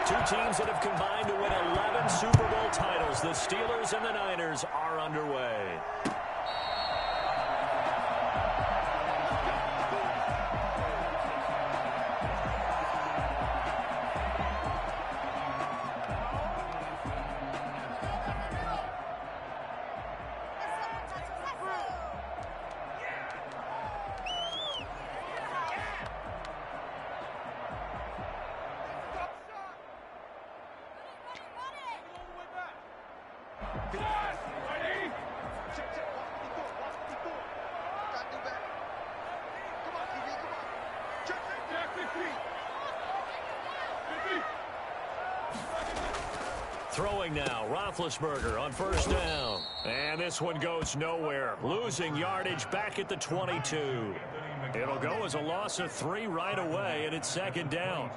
Two teams that have combined to win 11 Super Bowl titles. The Steelers and the Niners are underway. Throwing now, Roethlisberger on first down. And this one goes nowhere. Losing yardage back at the 22. It'll go as a loss of 3 right away, and it's second down.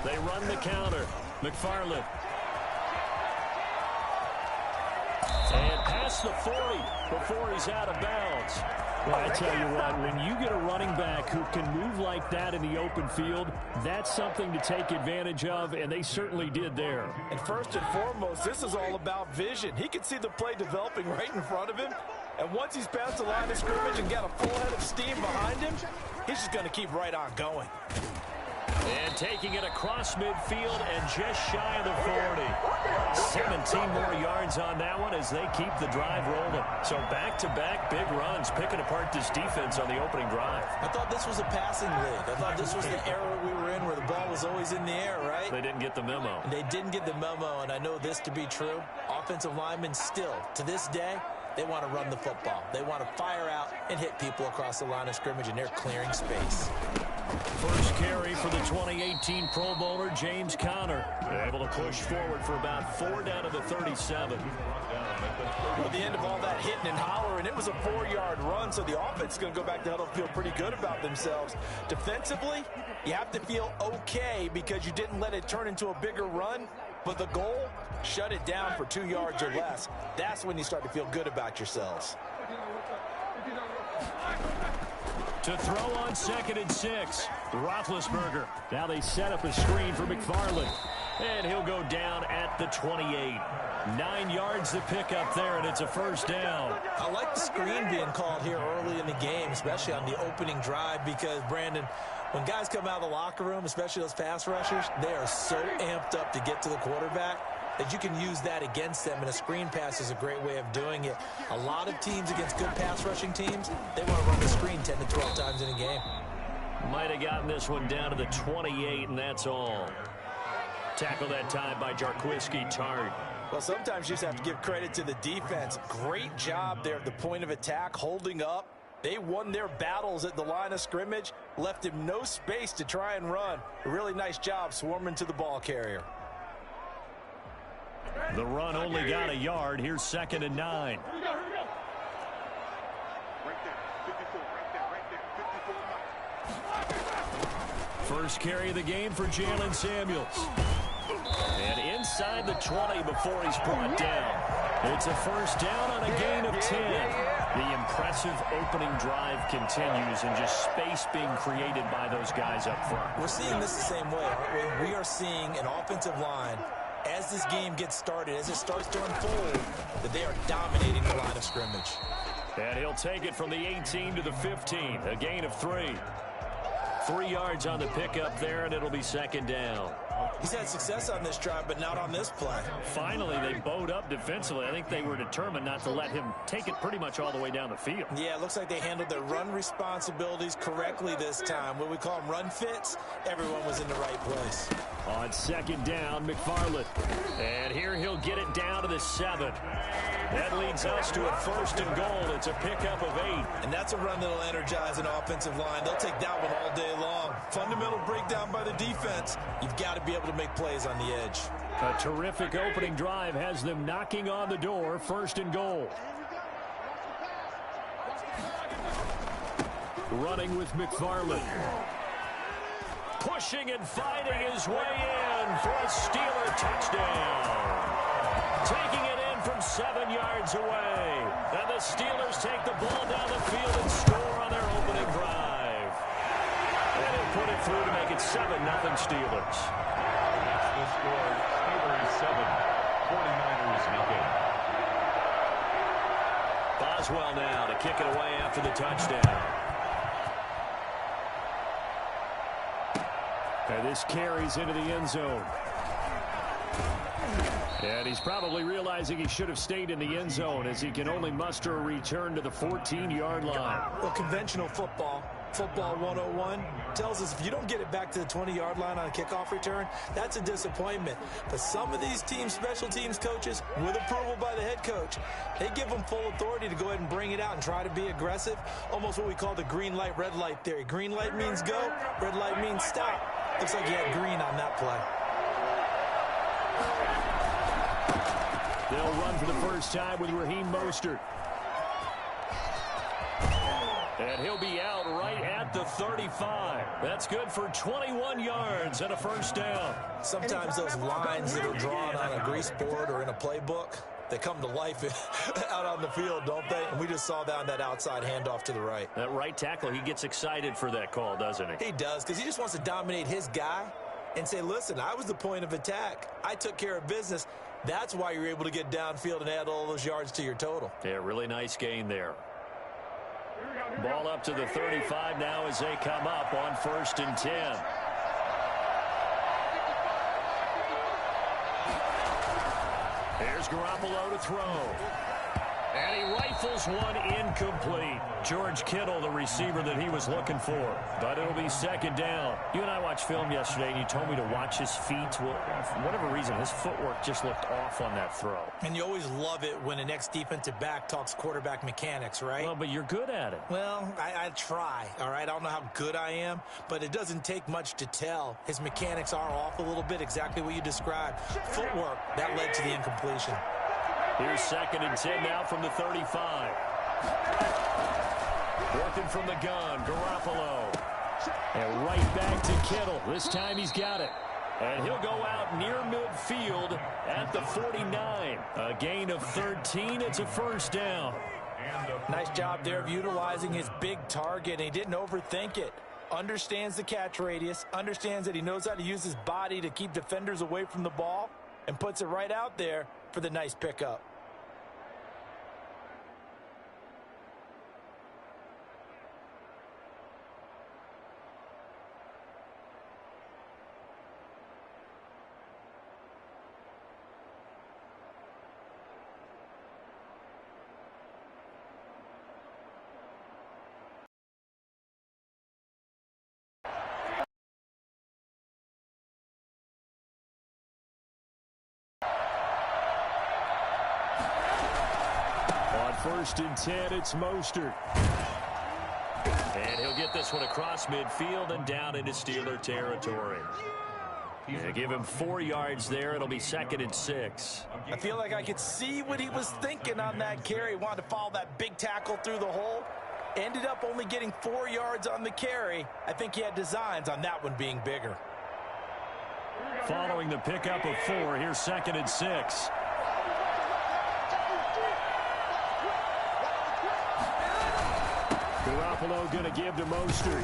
They run the counter. McFarland. And past the 40 before he's out of bounds. Well, I tell you what, when you get a running back who can move like that in the open field, that's something to take advantage of, and they certainly did there. And first and foremost, this is all about vision. He can see the play developing right in front of him, and once he's past the line of scrimmage and got a full head of steam behind him, he's just going to keep right on going. And taking it across midfield and just shy of the 40. 17 more yards on that one as they keep the drive rolling. So back-to-back big runs, picking apart this defense on the opening drive. I thought this was a passing league. I thought this was the era we were in where the ball was always in the air, right? They didn't get the memo. And they didn't get the memo, and I know this to be true. Offensive linemen still, to this day, they want to run the football. They want to fire out and hit people across the line of scrimmage, and they're clearing space. First carry for the 2018 Pro Bowler, James Conner. Able to push forward for about 4 down to the 37. At the end of all that hitting and hollering, it was a 4-yard run, so the offense is going to go back to huddle and feel pretty good about themselves. Defensively, you have to feel okay because you didn't let it turn into a bigger run, but the goal, shut it down for 2 yards or less. That's when you start to feel good about yourselves. To throw on 2nd and 6, Roethlisberger. Now they set up a screen for McFarland. And he'll go down at the 28. 9 yards to pick up there, and it's a first down. I like the screen being called here early in the game, especially on the opening drive, because, Brandon, when guys come out of the locker room, especially those pass rushers, they are so amped up to get to the quarterback that you can use that against them, and a screen pass is a great way of doing it. A lot of teams against good pass rushing teams, they want to run the screen 10 to 12 times in a game. Might have gotten this one down to the 28, and that's all. Tackle that time by Jarquiski Tart. Well, sometimes you just have to give credit to the defense. Great job there at the point of attack, holding up. They won their battles at the line of scrimmage, left him no space to try and run. A really nice job swarming to the ball carrier. The run only got a yard. Here's 2nd and 9. First carry of the game for Jalen Samuels. And inside the 20 before he's brought down. It's a first down on a gain of 10. The impressive opening drive continues, and just space being created by those guys up front. We're seeing this the same way, aren't we? We are seeing an offensive line, as this game gets started, as it starts to unfold, that they are dominating the line of scrimmage. And he'll take it from the 18 to the 15, a gain of 3. 3 yards on the pickup there, and it'll be second down. He's had success on this drive, but not on this play. Finally, they bowed up defensively. I think they were determined not to let him take it pretty much all the way down the field. Yeah, it looks like they handled their run responsibilities correctly this time. What we call them run fits, everyone was in the right place. On second down, McFarland. And here he'll get it down to the 7. That leads us to a 1st and goal. It's a pickup of 8. And that's a run that'll energize an offensive line. They'll take that one all day long. Fundamental breakdown by the defense. You've got to be able able to make plays on the edge. A terrific opening drive has them knocking on the door, 1st and goal. Running with McFarland. Pushing and fighting his way in for a Steeler touchdown. Taking it in from 7 yards away. And the Steelers take the ball down the field and score on their opening drive. And they put it through to make it 7-0 Steelers. The score, Steelers 7, 49ers nothing. Boswell now to kick it away after the touchdown. And this carries into the end zone. And he's probably realizing he should have stayed in the end zone as he can only muster a return to the 14-yard line. Well, conventional football 101, tells us if you don't get it back to the 20-yard line on a kickoff return, that's a disappointment. But some of these special teams coaches, with approval by the head coach, they give them full authority to go ahead and bring it out and try to be aggressive. Almost what we call the green light, red light theory. Green light means go, red light means stop. Looks like he had green on that play. They'll run for the first time with Raheem Mostert. And he'll be out right at the 35. That's good for 21 yards and a first down. Sometimes those lines that are drawn on a grease board or in a playbook, they come to life out on the field, don't they? And we just saw that on that outside handoff to the right. That right tackle, he gets excited for that call, doesn't he? He does, because he just wants to dominate his guy and say, listen, I was the point of attack. I took care of business. That's why you're able to get downfield and add all those yards to your total. Yeah, really nice gain there. Ball up to the 35 now as they come up on 1st and 10. Here's Garoppolo to throw. And he rifles one incomplete. George Kittle, the receiver that he was looking for. But it'll be 2nd down. You and I watched film yesterday, and you told me to watch his feet. Well, for whatever reason, his footwork just looked off on that throw. And you always love it when an ex-defensive back talks quarterback mechanics, right? Well, but you're good at it. Well, I try, all right? I don't know how good I am, but it doesn't take much to tell. His mechanics are off a little bit, exactly what you described. Footwork, that led to the incompletion. Here's 2nd and 10 now from the 35. Working from the gun, Garoppolo. And right back to Kittle. This time he's got it. And he'll go out near midfield at the 49. A gain of 13. It's a first down. Nice job there of utilizing his big target. He didn't overthink it. Understands the catch radius. Understands that he knows how to use his body to keep defenders away from the ball. And puts it right out there for the nice pickup. On 1st and 10, it's Mostert. And he'll get this one across midfield and down into Steeler territory. They give him 4 yards there. It'll be 2nd and 6. I feel like I could see what he was thinking on that carry. He wanted to follow that big tackle through the hole. Ended up only getting 4 yards on the carry. I think he had designs on that one being bigger. Following the pickup of 4, here's 2nd and 6. Garoppolo going to give to Mostert.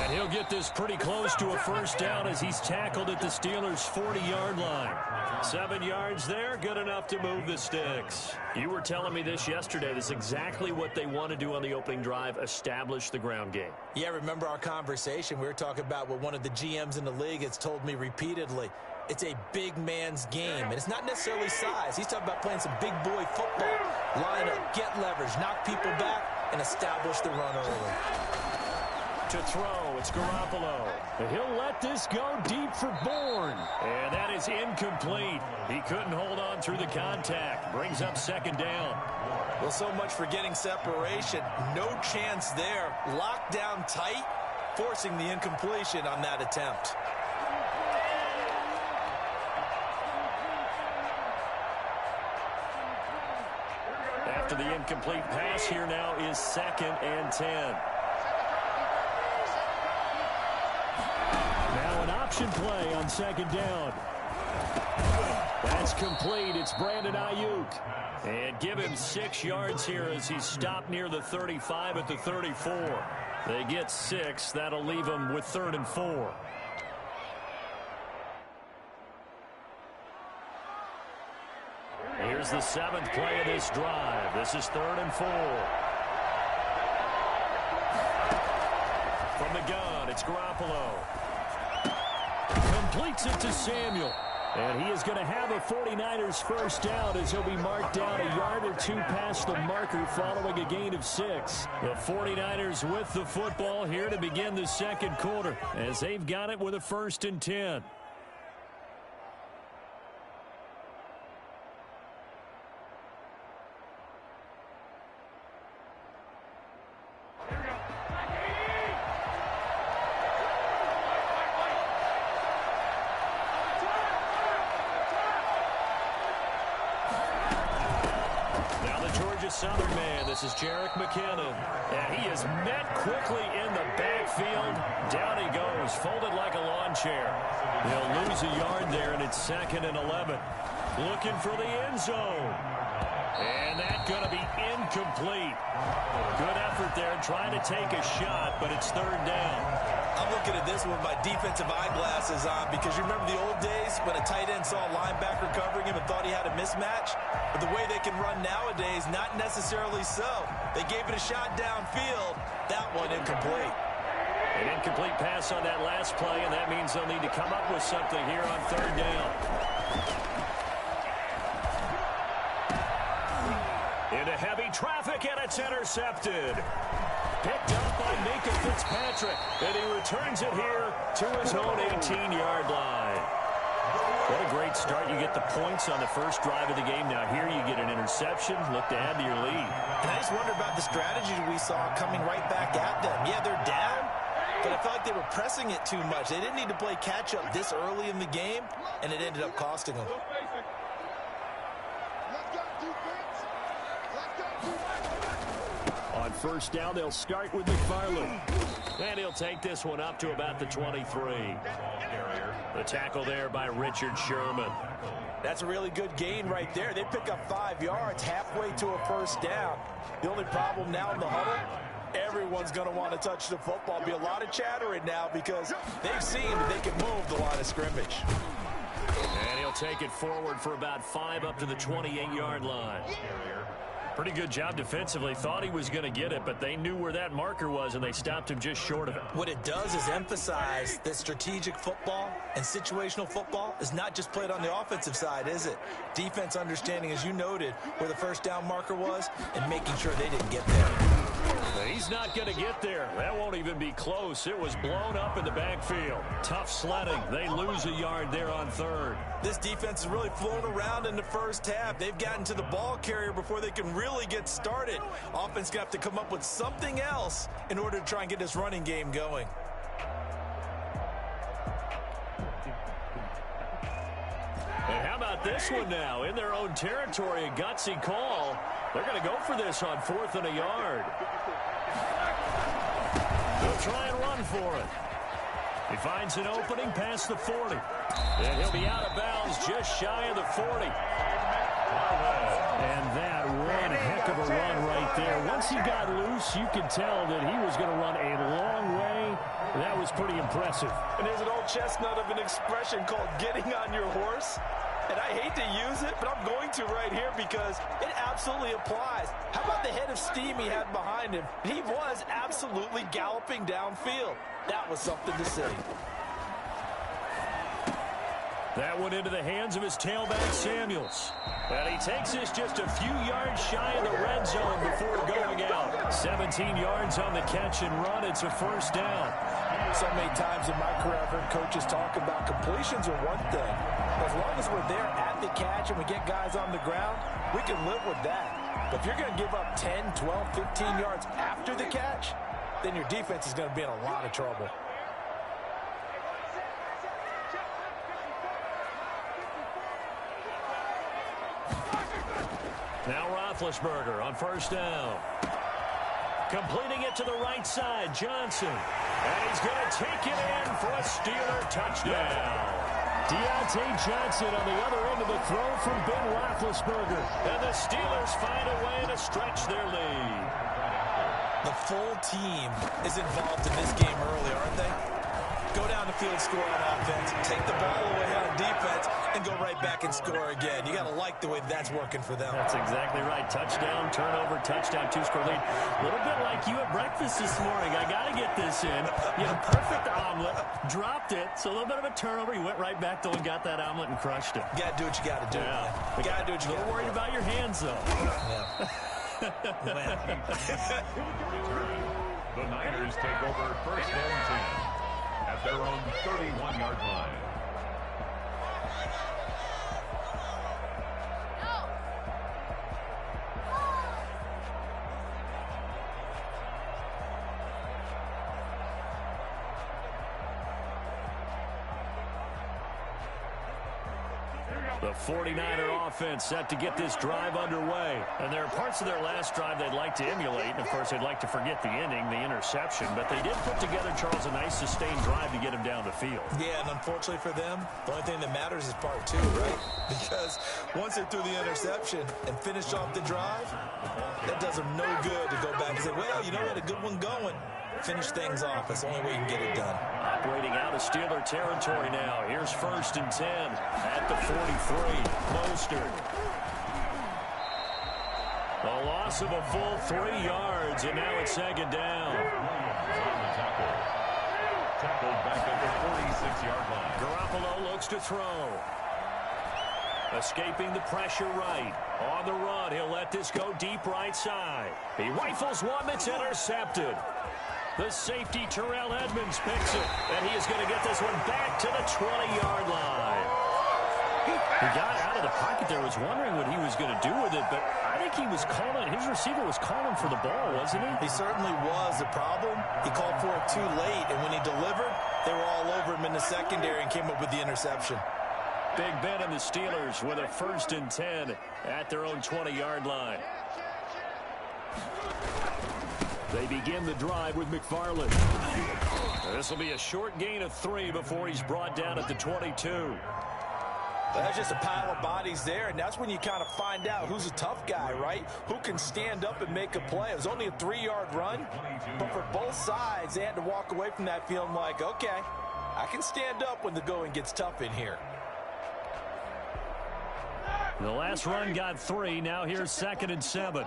And he'll get this pretty close to a first down as he's tackled at the Steelers' 40-yard line. 7 yards there, good enough to move the sticks. You were telling me this yesterday. This is exactly what they want to do on the opening drive, establish the ground game. Yeah, remember our conversation? We were talking about what one of the GMs in the league has told me repeatedly. It's a big man's game, and it's not necessarily size. He's talking about playing some big boy football. Line up, get leverage, knock people back, and establish the run early. To throw, it's Garoppolo. He'll let this go deep for Bourne. And that is incomplete. He couldn't hold on through the contact. Brings up 2nd down. Well, so much for getting separation. No chance there. Locked down tight, forcing the incompletion on that attempt. after the incomplete pass. Here now is 2nd and 10. Now an option play on 2nd down. That's complete. It's Brandon Ayuk. And give him 6 yards here as he's stopped near the 35 at the 34. They get 6. That'll leave him with 3rd and 4. Here's the 7th play of this drive. This is 3rd and 4. From the gun, it's Garoppolo. Completes it to Samuel. And he is going to have a 49ers first down as he'll be marked down a yard or 2 past the marker following a gain of 6. The 49ers with the football here to begin the 2nd quarter as they've got it with a 1st and 10. Southern man, this is Jerick McKinnon. And he is met quickly in the backfield. Down he goes, folded like a lawn chair. He'll lose a yard there, and it's 2nd and 11. Looking for the end zone. And that's going to be incomplete. Good effort there, trying to take a shot, but it's 3rd down. I'm looking at this with my defensive eyeglasses on because you remember the old days when a tight end saw a linebacker covering him and thought he had a mismatch? But the way they can run nowadays, not necessarily so. They gave it a shot downfield. That one incomplete. An incomplete pass on that last play, and that means they'll need to come up with something here on 3rd down. Into heavy traffic, and it's intercepted. Picked up by Minka Fitzpatrick, and he returns it here to his own 18-yard line. What a great start. You get the points on the first drive of the game. Now here you get an interception. Look to add to your lead. And I just wonder about the strategy we saw coming right back at them. Yeah, they're down, but I felt like they were pressing it too much. They didn't need to play catch-up this early in the game, and it ended up costing them. On 1st down, they'll start with McFarland. And he'll take this one up to about the 23. The tackle there by Richard Sherman. That's a really good gain right there. They pick up 5 yards halfway to a 1st down. The only problem now in the huddle, everyone's going to want to touch the football. Be a lot of chattering now because they've seen that they can move the line of scrimmage. And he'll take it forward for about 5 up to the 28-yard line. Pretty good job defensively. Thought he was going to get it, but they knew where that marker was, and they stopped him just short of it. What it does is emphasize that strategic football and situational football is not just played on the offensive side, is it? Defense understanding, as you noted, where the 1st down marker was and making sure they didn't get there. He's not going to get there. That won't even be close. It was blown up in the backfield. Tough sledding. They lose a yard there on 3rd. This defense has really flown around in the first half. They've gotten to the ball carrier before they can really get started. Offense got to come up with something else in order to try and get this running game going. And how about this one now? In their own territory, a gutsy call. They're going to go for this on 4th and a yard. They'll try and run for it. He finds an opening past the 40. And he'll be out of bounds just shy of the 40. And that one heck of a run right there. Once he got loose, you could tell that he was going to run a long way. That was pretty impressive. And there's an old chestnut of an expression called getting on your horse. And I hate to use it, but I'm going to right here because it absolutely applies. How about the head of steam he had behind him? He was absolutely galloping downfield. That was something to see. That went into the hands of his tailback, Samuels. And he takes this just a few yards shy of the red zone before going out. 17 yards on the catch and run. It's a 1st down. So many times in my career, I've heard coaches talk about completions are one thing. As long as we're there at the catch and we get guys on the ground, we can live with that. But if you're going to give up 10, 12, 15 yards after the catch, then your defense is going to be in a lot of trouble. Now Roethlisberger on first down. Completing it to the right side, Johnson. And he's going to take it in for a Steeler touchdown. Deontay Johnson on the other end of the throw from Ben Roethlisberger. And the Steelers find a way to stretch their lead. The full team is involved in this game early, aren't they? Go down the field, score on offense, take the ball away on defense, and go right back and score again. You got to like the way that's working for them. That's exactly right. Touchdown, turnover, touchdown, two-score lead. A little bit like you at breakfast this morning. I got to get this in. You had a perfect omelet, dropped it, so a little bit of a turnover. You went right back, though, and got that omelet and crushed it. You got to do what you got to do. Yeah. You got to do what you got to do. A little worried about your hands, though. Yeah. The Niners take over first and 10 at their own 31-yard line. The 49er offense set to get this drive underway. And there are parts of their last drive they'd like to emulate. And, of course, they'd like to forget the ending, the interception. But they did put together, Charles, a nice sustained drive to get him down the field. Yeah, and unfortunately for them, the only thing that matters is part two, right? Because once they threw the interception and finished off the drive, that does them no good to go back and say, well, you know what, a good one going. Finish things off. That's the only way you can get it done. Operating out of Steeler territory now. Here's first and 10 at the 43. Mostert. A loss of a full 3 yards, and now it's second down. Tackled back at the 46-yard line. Garoppolo looks to throw. Escaping the pressure right. On the run, he'll let this go deep right side. He rifles one that's intercepted. The safety, Terrell Edmonds, picks it, and he is going to get this one back to the 20-yard line. He got out of the pocket there, was wondering what he was going to do with it, but I think he was calling, his receiver was calling for the ball, wasn't he? He certainly was. The problem, he called for it too late, and when he delivered, they were all over him in the secondary and came up with the interception. Big Ben and the Steelers with a first and 10 at their own 20-yard line. They begin the drive with McFarland. This will be a short gain of 3 before he's brought down at the 22. That's just a pile of bodies there, and that's when you kind of find out who's a tough guy, right? Who can stand up and make a play. It was only a 3-yard run, but for both sides, they had to walk away from that feeling like, okay, I can stand up when the going gets tough in here. The last run got 3. Now here's second and 7.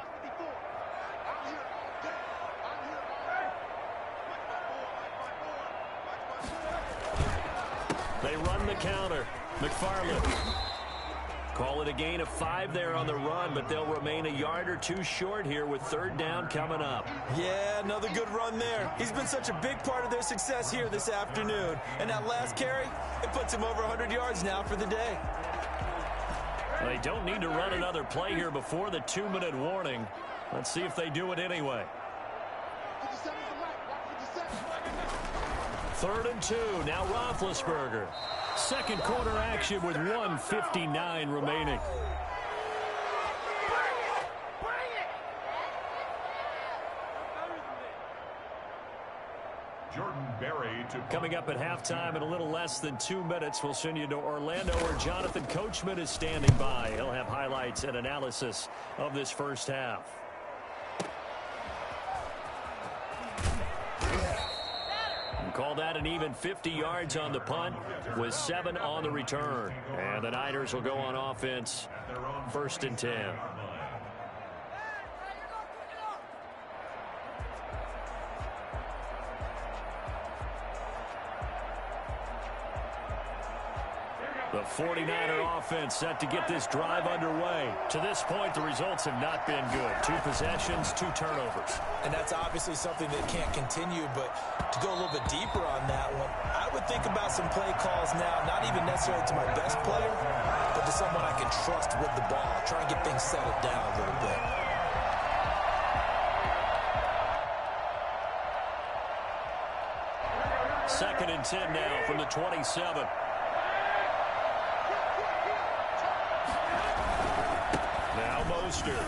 They run the counter. McFarland. Call it a gain of 5 there on the run, but they'll remain a yard or 2 short here with third down coming up. Yeah, another good run there. He's been such a big part of their success here this afternoon. And that last carry, it puts him over 100 yards now for the day. They don't need to run another play here before the 2-minute warning. Let's see if they do it anyway. 3rd and 2. Now Roethlisberger. Second quarter action with 1:59 remaining. Jordan Berry to Coming up at halftime in a little less than 2 minutes, we'll send you to Orlando where Jonathan Coachman is standing by. He'll have highlights and analysis of this first half. Call that an even 50 yards on the punt with 7 on the return. And the Niners will go on offense, first and 10. The 49er offense set to get this drive underway. To this point, the results have not been good. 2 possessions, 2 turnovers. And that's obviously something that can't continue, but to go a little bit deeper on that one, I would think about some play calls now, not even necessarily to my best player, but to someone I can trust with the ball. Try and get things settled down a little bit. Second and 10 now from the 27. coaster.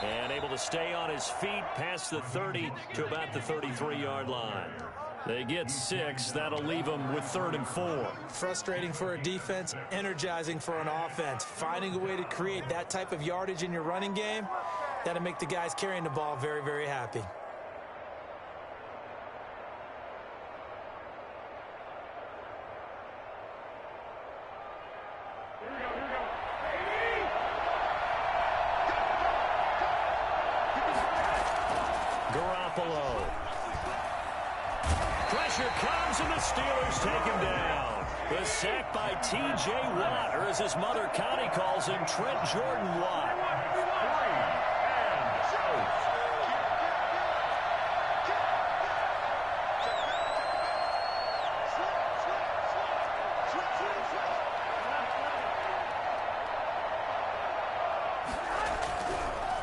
And able to stay on his feet past the 30 to about the 33-yard line. They get 6. That'll leave them with 3rd and 4. Frustrating for a defense, energizing for an offense. Finding a way to create that type of yardage in your running game, that'll make the guys carrying the ball very, very happy. Pressure comes, and the Steelers take him down. The sack by T.J. Watt, or as his mother Connie calls him, Trent Jordan Watt.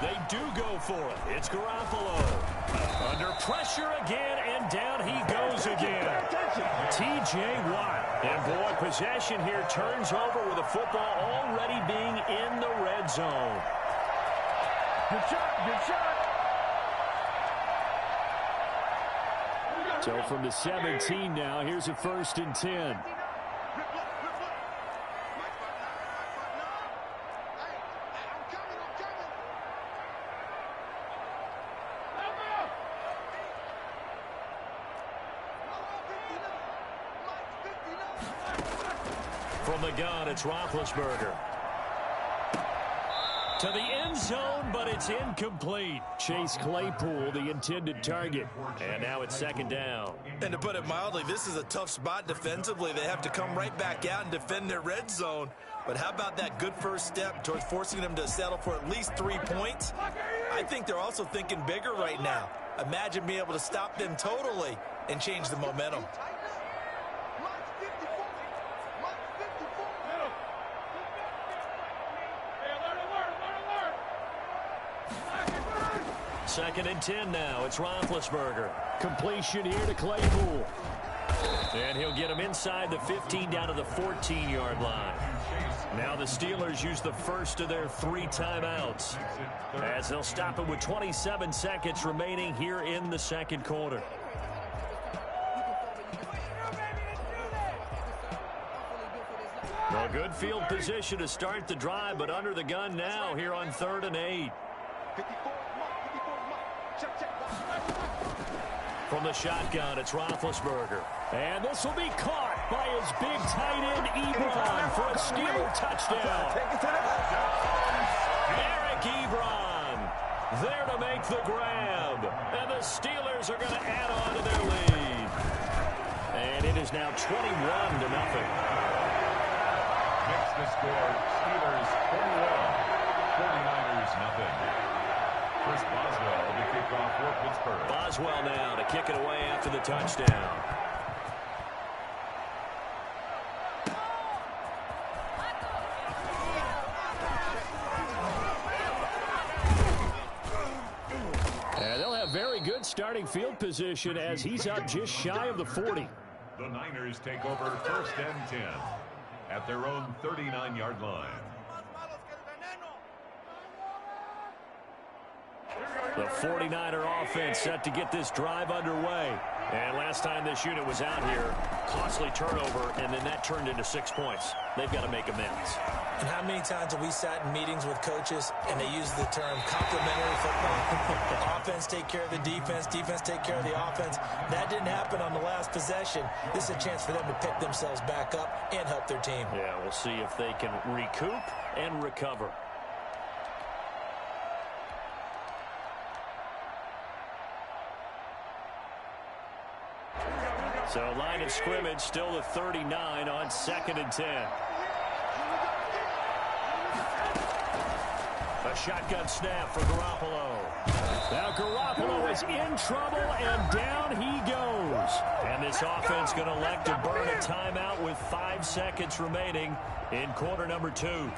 They do go for it. It's Garoppolo. Under pressure again, and down he goes again. T.J. Watt. And boy, possession here turns over with the football already being in the red zone. Good shot, good shot. So from the 17 now, here's a 1st and 10. From the gun, it's Roethlisberger. To the end zone, but it's incomplete. Chase Claypool, the intended target. And now it's 2nd down. And to put it mildly, this is a tough spot defensively. They have to come right back out and defend their red zone. But how about that good first step towards forcing them to settle for at least 3 points? I think they're also thinking bigger right now. Imagine being able to stop them totally and change the momentum. Second and 10 now. It's Roethlisberger. Completion here to Claypool. And he'll get him inside the 15 down to the 14-yard line. Now the Steelers use the first of their 3 timeouts, as they'll stop it with 27 seconds remaining here in the second quarter. A good field position to start the drive, but under the gun now here on 3rd and 8. From the shotgun, it's Roethlisberger. And this will be caught by his big tight end, Ebron, for a Steeler touchdown. Eric Ebron there to make the grab. And the Steelers are going to add on to their lead. And it is now 21-0. Makes the score Steelers 21, 49ers nothing. Chris Boswell will be kicked off for Pittsburgh. Boswell now to kick it away after the touchdown. And they'll have very good starting field position as he's up just shy of the 40. The Niners take over 1st and 10 at their own 39-yard line. The 49er offense set to get this drive underway. And last time this unit was out here, costly turnover, and then that turned into 6 points. They've got to make amends. And how many times have we sat in meetings with coaches and they use the term complementary football? Offense take care of the defense, defense take care of the offense. That didn't happen on the last possession. This is a chance for them to pick themselves back up and help their team. Yeah, we'll see if they can recoup and recover. So line of scrimmage still the 39 on 2nd and 10. A shotgun snap for Garoppolo. Now Garoppolo is in trouble, and down he goes. And this offense going to elect to burn a timeout with 5 seconds remaining in quarter number 2.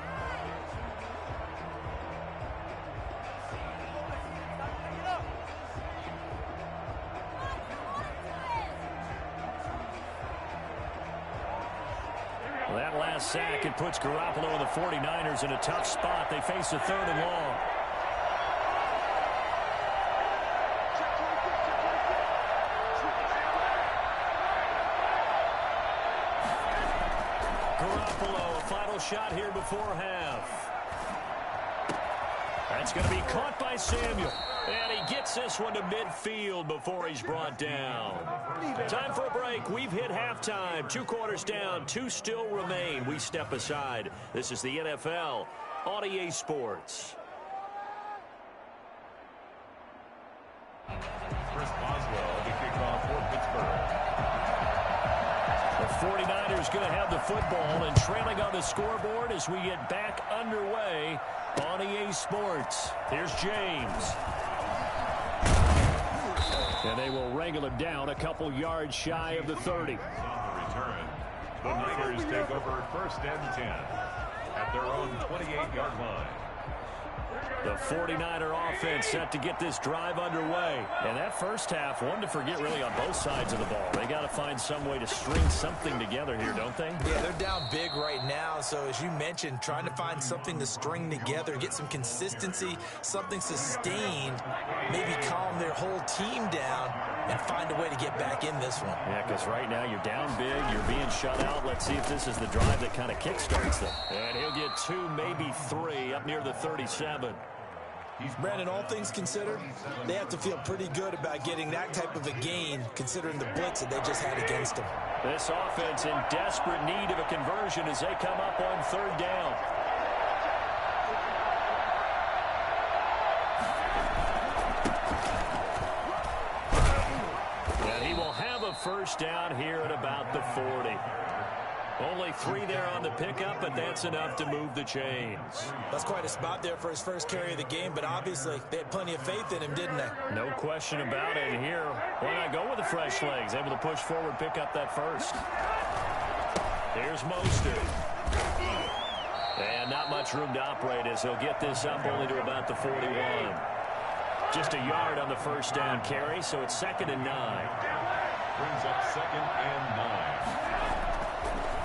sack. It puts Garoppolo and the 49ers in a tough spot. They face a 3rd and long. Garoppolo, a final shot here before half. That's going to be caught by Samuel. And he gets this one to midfield before he's brought down. Time for a break. We've hit halftime. 2 quarters down. 2 still remain. We step aside. This is the NFL on EA Sports. Chris Boswell, the kickoff for Pittsburgh. The 49ers going to have the football and trailing on the scoreboard as we get back underway on EA Sports. Here's James. And they will wrangle him down a couple yards shy of the 30. On the return, the Niners take over 1st and 10 at their own 28-yard line. The 49er offense set to get this drive underway. And that first half, one to forget really on both sides of the ball. They got to find some way to string something together here, don't they? Yeah, they're down big right now. So as you mentioned, trying to find something to string together, get some consistency, something sustained, maybe calm their whole team down and find a way to get back in this one. Yeah, because right now you're down big, you're being shut out. Let's see if this is the drive that kind of kickstarts them. And he'll get 2, maybe 3 up near the 37. Brandon, all things considered, they have to feel pretty good about getting that type of a gain, considering the blitz that they just had against them. This offense in desperate need of a conversion as they come up on 3rd down. And he will have a 1st down here at about the 40. Only 3 there on the pickup, but that's enough to move the chains. That's quite a spot there for his first carry of the game, but obviously they had plenty of faith in him, didn't they? No question about it. And here, why not go with the fresh legs? Able to push forward, pick up that 1st. Here's Mostert. And not much room to operate as he'll get this up only to about the 41. Just a yard on the 1st down carry, so it's 2nd and 9. Brings up 2nd and 9.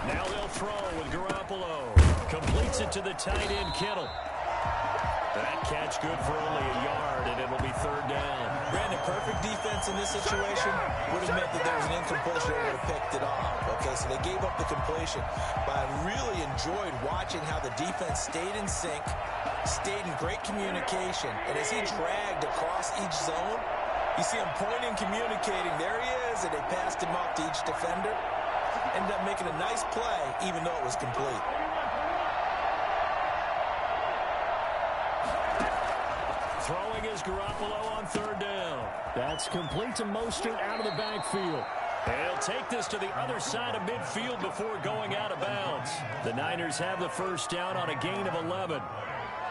Now they'll throw with Garoppolo. Completes it to the tight end, Kittle. That catch good for only a yard, and it'll be 3rd down. Brandon, perfect defense in this situation would have meant that there was an incompletion. They would have picked it off. Okay, so they gave up the completion. But I really enjoyed watching how the defense stayed in sync, stayed in great communication. And as he dragged across each zone, you see him pointing, communicating. There he is, and they passed him off to each defender. Ended up making a nice play, even though it was complete. Throwing is Garoppolo on 3rd down. That's complete to Mostert out of the backfield. He'll take this to the other side of midfield before going out of bounds. The Niners have the 1st down on a gain of 11.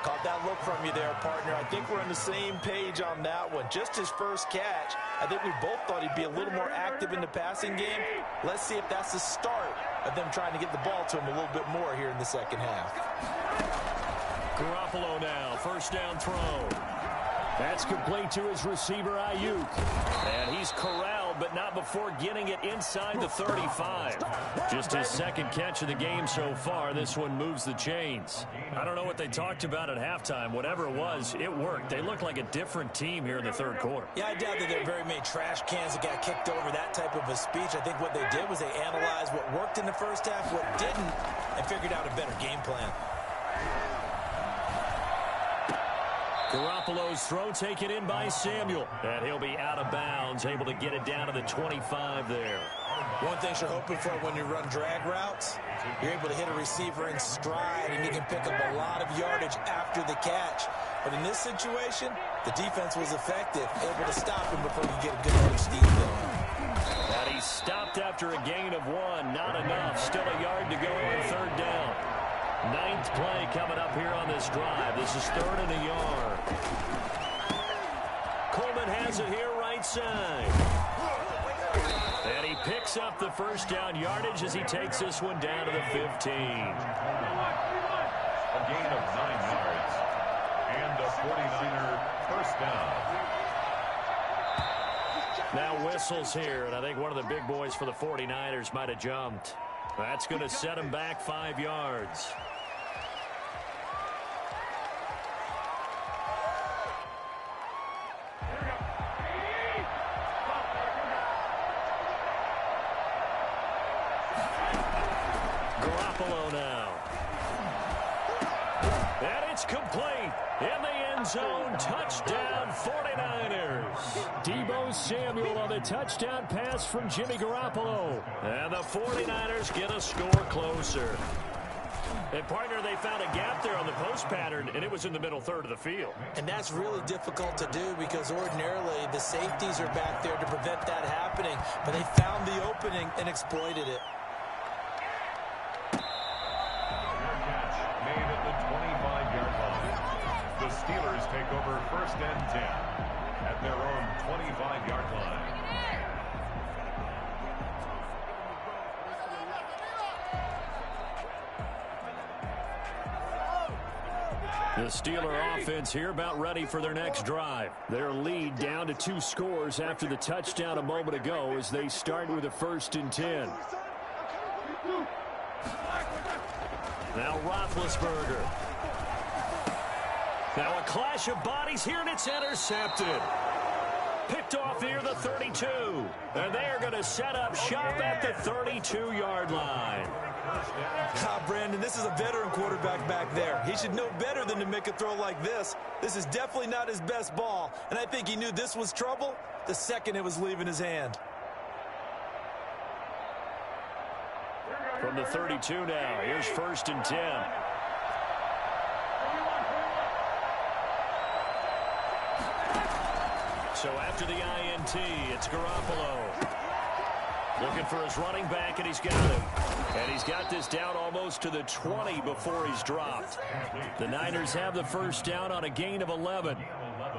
Caught that look from you there, partner. I think we're on the same page on that one. Just his first catch. I think we both thought he'd be a little more active in the passing game. Let's see if that's the start of them trying to get the ball to him a little bit more here in the 2nd half. Garoppolo now, 1st down throw. That's complete to his receiver, Ayuk. And he's corralled, but not before getting it inside the 35. Just his 2nd catch of the game so far. This one moves the chains. I don't know what they talked about at halftime. Whatever it was, it worked. They look like a different team here in the 3rd quarter. Yeah, I doubt that there are very many trash cans that got kicked over, that type of a speech. I think what they did was they analyzed what worked in the first half, what didn't, and figured out a better game plan. Garoppolo's throw taken in by Samuel. And he'll be out of bounds, able to get it down to the 25 there. One thing you're hoping for when you run drag routes, you're able to hit a receiver in stride, and you can pick up a lot of yardage after the catch. But in this situation, the defense was effective, able to stop him before you get a good look steam there. And he stopped after a gain of 1. Not enough. Still a yard to go on 3rd down. 9th play coming up here on this drive. This is 3rd and a yard. Coleman has it here right side. And he picks up the 1st down yardage as he takes this one down to the 15. A gain of 9 yards. And a 49er 1st down. Now whistles here, and I think one of the big boys for the 49ers might have jumped. That's going to set him back 5 yards. Garoppolo now. And it's complete. In the end zone, touchdown 49ers. Deebo Samuel on the touchdown pass from Jimmy Garoppolo. And the 49ers get a score closer. And, partner, they found a gap there on the post pattern, and it was in the middle third of the field. And that's really difficult to do because ordinarily the safeties are back there to prevent that happening. But they found the opening and exploited it. The Steelers take over 1st and 10 at their own 25-yard line. The Steeler offense here about ready for their next drive. Their lead down to 2 scores after the touchdown a moment ago as they start with a 1st and 10. Now Roethlisberger. Now a clash of bodies here, and it's intercepted. Picked off near the 32. And they're going to set up shop at the 32-yard line. Brandon, this is a veteran quarterback back there. He should know better than to make a throw like this. This is definitely not his best ball, and I think he knew this was trouble the second it was leaving his hand. From the 32 now, here's 1st and 10. So after the INT, it's Garoppolo. Looking for his running back, and he's got him. And he's got this down almost to the 20 before he's dropped. The Niners have the 1st down on a gain of 11.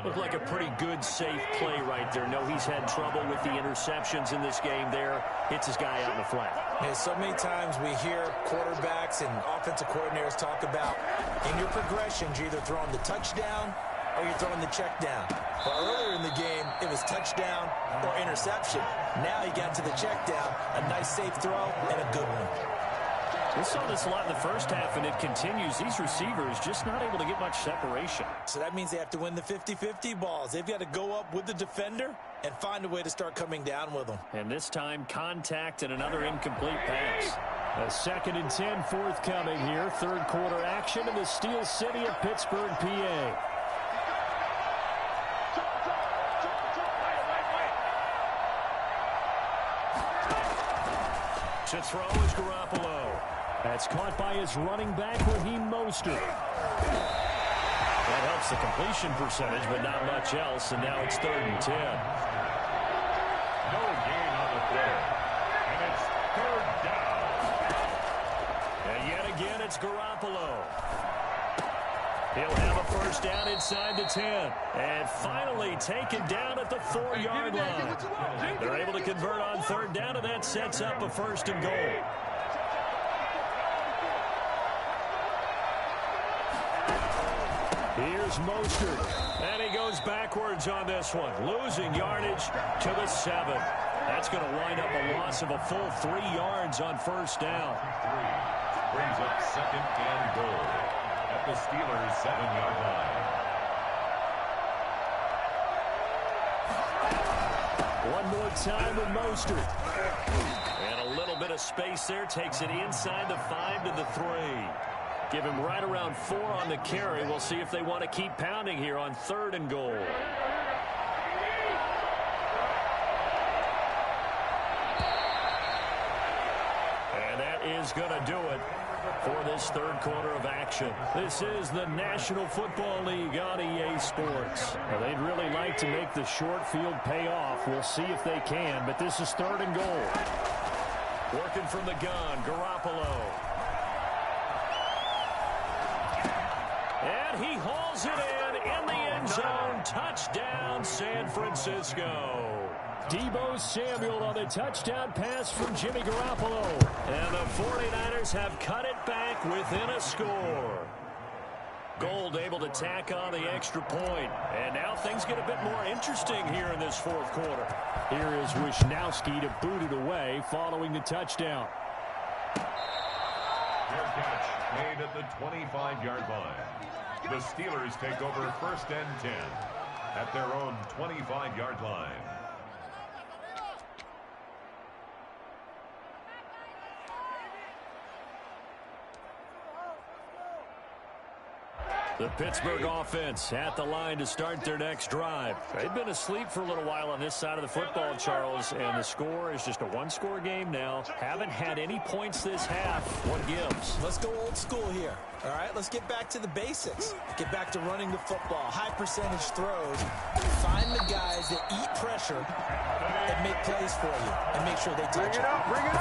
Looked like a pretty good, safe play right there. No, he's had trouble with the interceptions in this game there. Hits his guy out in the flat. Yeah, so many times we hear quarterbacks and offensive coordinators talk about in your progressions, you're either throwing the touchdown or you're throwing the check down. Well, earlier in the game, it was touchdown or interception. Now he got to the check down, a nice safe throw, and a good one. We saw this a lot in the first half, and it continues. These receivers just not able to get much separation. So that means they have to win the 50-50 balls. They've got to go up with the defender and find a way to start coming down with them. And this time, contact and another incomplete pass. A 2nd and 10 forthcoming here. 3rd quarter action in the Steel City of Pittsburgh, PA. To throw is Garoppolo. That's caught by his running back, Raheem Mostert. That helps the completion percentage, but not much else, and now it's 3rd and 10. No gain on the play, and it's 3rd down. And yet again, it's Garoppolo. He'll have a 1st down inside the 10. And finally taken down at the 4-yard line. They're able to convert on 3rd down, and that sets up a 1st and goal. Here's Mostert. And he goes backwards on this one. Losing yardage to the 7. That's going to wind up a loss of a full 3 yards on 1st down. Brings up 2nd and goal at the Steelers' 7-yard line. One more time with Mostert. And a little bit of space there. Takes it inside the 5 to the 3. Give him right around 4 on the carry. We'll see if they want to keep pounding here on 3rd and goal. And that is going to do it for this 3rd quarter of action. This is the National Football League on EA Sports. Now, they'd really like to make the short field pay off. We'll see if they can, but this is 3rd and goal. Working from the gun, Garoppolo. And he hauls it in the end zone. Touchdown, San Francisco. Deebo Samuel on the touchdown pass from Jimmy Garoppolo. And the 49ers have cut it back within a score. Gold able to tack on the extra point. And now things get a bit more interesting here in this 4th quarter. Here is Wishnowski to boot it away following the touchdown. Fair catch made at the 25-yard line. The Steelers take over 1st and 10 at their own 25-yard line. The Pittsburgh offense at the line to start their next drive. They've been asleep for a little while on this side of the football, Charles, and the score is just a one-score game now. Haven't had any points this half. What gives? Let's go old school here. All right, let's get back to the basics. Get back to running the football, high percentage throws. Find the guys that eat pressure and make plays for you and make sure they touch it.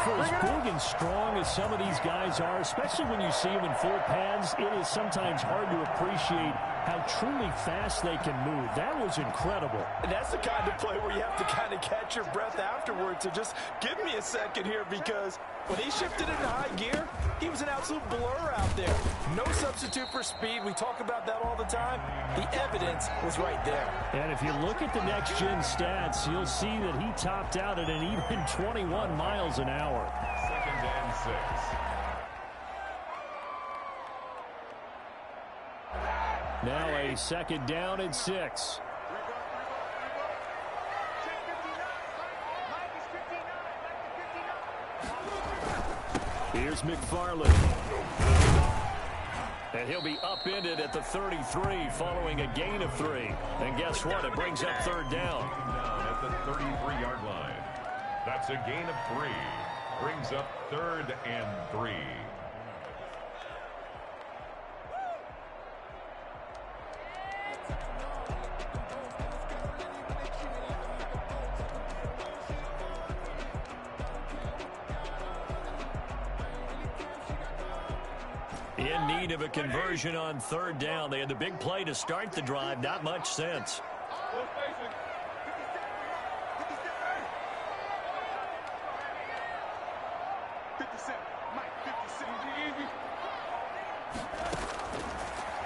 For as big and strong as some of these guys are, especially when you see them in full pads, it is sometimes hard to appreciate how truly fast they can move. That was incredible. And that's the kind of play where you have to kind of catch your breath afterwards. So just give me a second here, because when he shifted into high gear, he was an absolute blur out there. No substitute for speed. We talk about that all the time. The evidence was right there. And if you look at the next-gen stats, you'll see that he topped out at an even 21 miles an hour. 2nd and 6. Now a 2nd down and 6. Here's McFarland. And he'll be upended at the 33 following a gain of 3. And guess what? It brings up 3rd down. Down at the 33-yard line. That's a gain of 3. Brings up 3rd and 3. In need of a conversion on 3rd down. They had the big play to start the drive. Not much sense.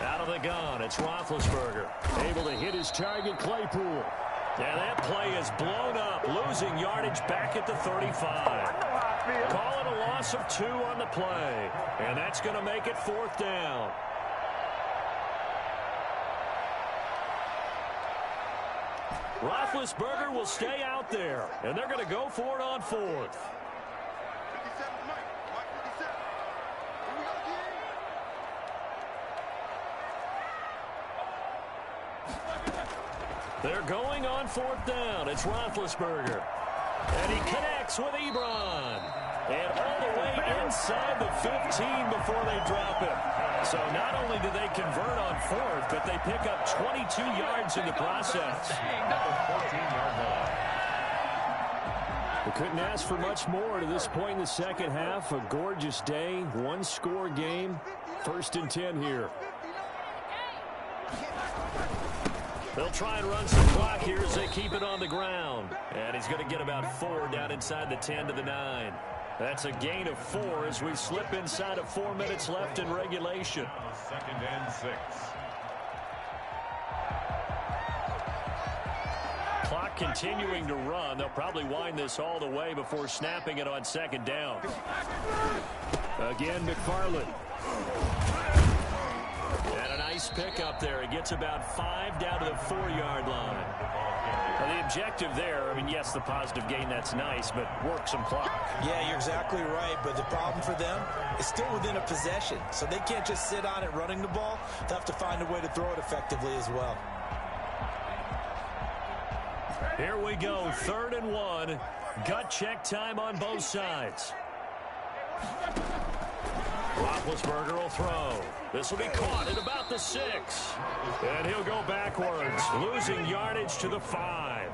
Out of the gun, it's Roethlisberger. Able to hit his target, Claypool. And that play is blown up, losing yardage back at the 35. Call it a loss of 2 on the play. And that's going to make it 4th down. Roethlisberger will stay out there. And they're going to go for it on 4th. They're going on 4th down. It's Roethlisberger. And he connects with Ebron. And all the way inside the 15 before they drop him. So not only do they convert on 4th, but they pick up 22 yards in the process. We couldn't ask for much more to this point in the second half. A gorgeous day, one-score game. 1st and 10 here. They'll try and run some clock here as they keep it on the ground. And he's going to get about 4 down inside the 10 to the 9. That's a gain of 4 as we slip inside of 4 minutes left in regulation. 2nd and 6. Clock continuing to run. They'll probably wind this all the way before snapping it on 2nd down. Again, McFarland. And a nice pick up there. He gets about 5 down to the 4-yard line. Well, the objective there, I mean, yes, the positive gain, that's nice, but work some clock. Yeah, you're exactly right, but the problem for them is still within a possession, so they can't just sit on it running the ball. They'll have to find a way to throw it effectively as well. Here we go, 3rd and 1. Gut check time on both sides. Roethlisberger will throw. This will be caught at about the 6. And he'll go backwards, losing yardage to the 5.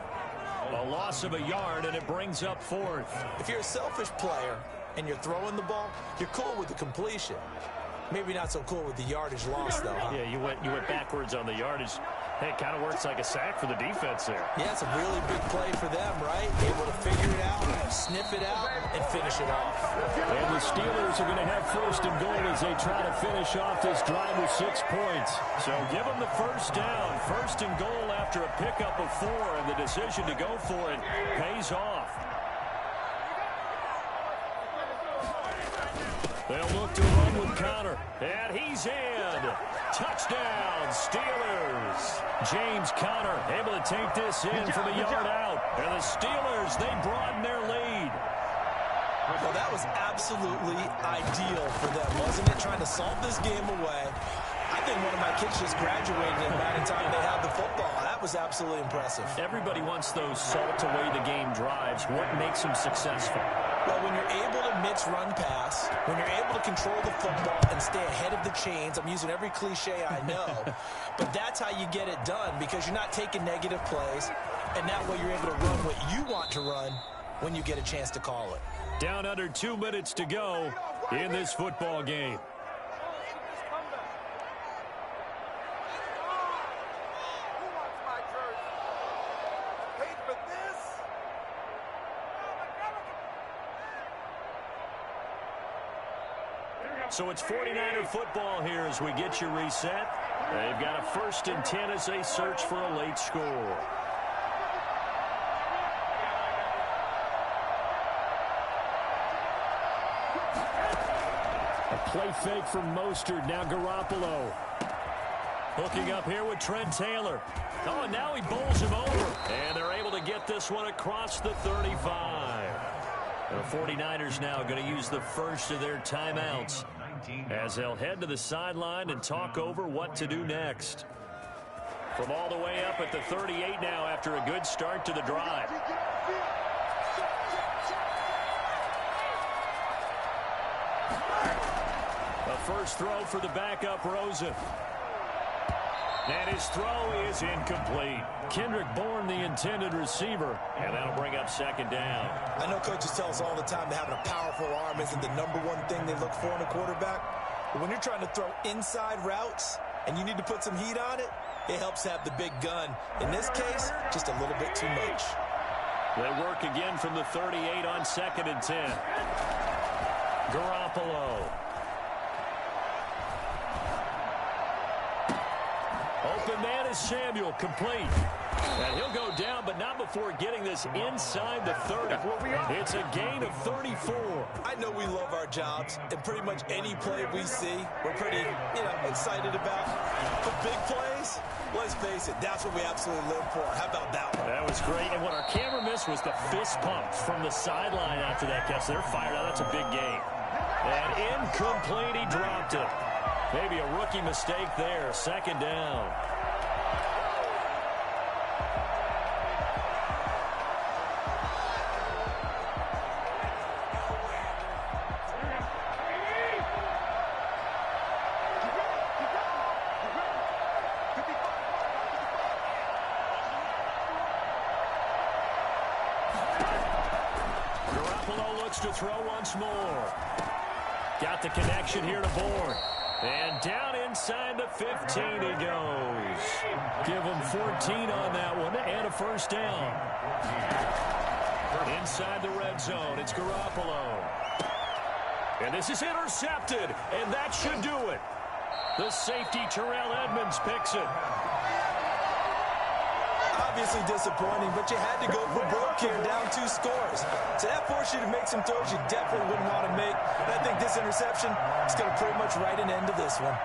A loss of a yard, and it brings up 4th. If you're a selfish player and you're throwing the ball, you're cool with the completion. Maybe not so cool with the yardage loss, though, huh? Yeah, you went backwards on the yardage. Hey, it kind of works like a sack for the defense there. Yeah, it's a really big play for them, right? Able to figure it out, sniff it out, and finish it off. And the Steelers are going to have 1st and goal as they try to finish off this drive with 6 points. So give them the 1st down. 1st and goal after a pickup of 4, and the decision to go for it pays off. They'll look to run with Connor. And he's in. Touchdown, Steelers. James Conner able to take this in from a yard out. And the Steelers, they broaden their lead. Well, that was absolutely ideal for them, wasn't it? Trying to solve this game away. I think one of my kids just graduated in Madden time they had the football. That was absolutely impressive. Everybody wants those salt-away-the-game drives. What makes them successful? Well, when you're able to mix run pass, when you're able to control the football and stay ahead of the chains, I'm using every cliche I know, but that's how you get it done because you're not taking negative plays, and that way you're able to run what you want to run when you get a chance to call it. Down under 2 minutes to go in this football game. So it's 49er football here as we get you reset. They've got a 1st and 10 as they search for a late score. A play fake from Mostert. Now Garoppolo. Hooking up here with Trent Taylor. Oh, and now he bowls him over. And they're able to get this one across the 35. The 49ers now going to use the first of their timeouts as they'll head to the sideline and talk over what to do next. From all the way up at the 38 now after a good start to the drive. A first throw for the backup Rosen. And his throw is incomplete. Kendrick Bourne, the intended receiver. And that'll bring up 2nd down. I know coaches tell us all the time that having a powerful arm isn't the #1 thing they look for in a quarterback. But when you're trying to throw inside routes and you need to put some heat on it, it helps have the big gun. In this case, just a little bit too much. They work again from the 38 on 2nd and 10. Garoppolo. Open man is Samuel, complete. And he'll go down, but not before getting this inside the 30. It's a gain of 34. I know we love our jobs, and pretty much any play we see, we're pretty, excited about. But big plays, let's face it, that's what we absolutely live for. How about that one? That was great, and what our camera missed was the fist pump from the sideline after that catch. They're fired out. That's a big gain. And incomplete, he dropped it. Maybe a rookie mistake there. 2nd down. Garoppolo looks to throw once more. Got the connection here to Bourne. And down inside the 15 he goes. Give him 14 on that one and a 1st down. Inside the red zone, it's Garoppolo. And this is intercepted, and that should do it. The safety, Terrell Edmonds, picks it. Obviously disappointing, but you had to go for broke here, down 2 scores. So that forced you to make some throws you definitely wouldn't want to make. And I think this interception is going to pretty much write an end to this one.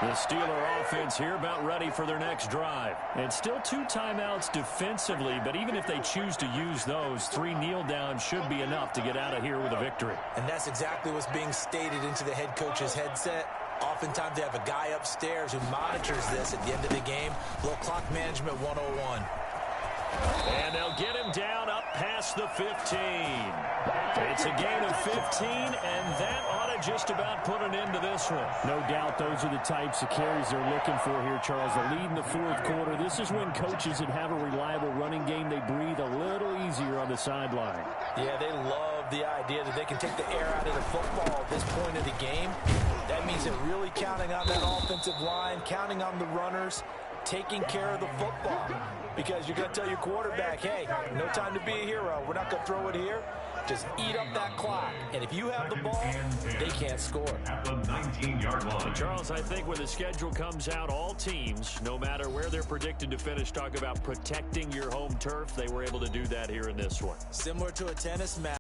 The Steeler offense here about ready for their next drive. And still 2 timeouts defensively, but even if they choose to use those, 3 kneel downs should be enough to get out of here with a victory. And that's exactly what's being stated into the head coach's headset. Oftentimes they have a guy upstairs who monitors this at the end of the game. Little clock management 101. And they'll get him down up past the 15. It's a gain of 15, and that ought to just about put an end to this one. No doubt those are the types of carries they're looking for here, Charles. The lead in the 4th quarter. This is when coaches that have a reliable running game, they breathe a little easier on the sideline. Yeah, they love the idea that they can take the air out of the football at this point of the game. That means they're really counting on that offensive line, counting on the runners taking care of the football. Because you're going to tell your quarterback, hey, no time to be a hero. We're not going to throw it here. Just eat up that clock. And if you have the ball, they can't score. At the 19-yard line. Charles, I think when the schedule comes out, all teams, no matter where they're predicted to finish, talk about protecting your home turf. They were able to do that here in this one. Similar to a tennis match.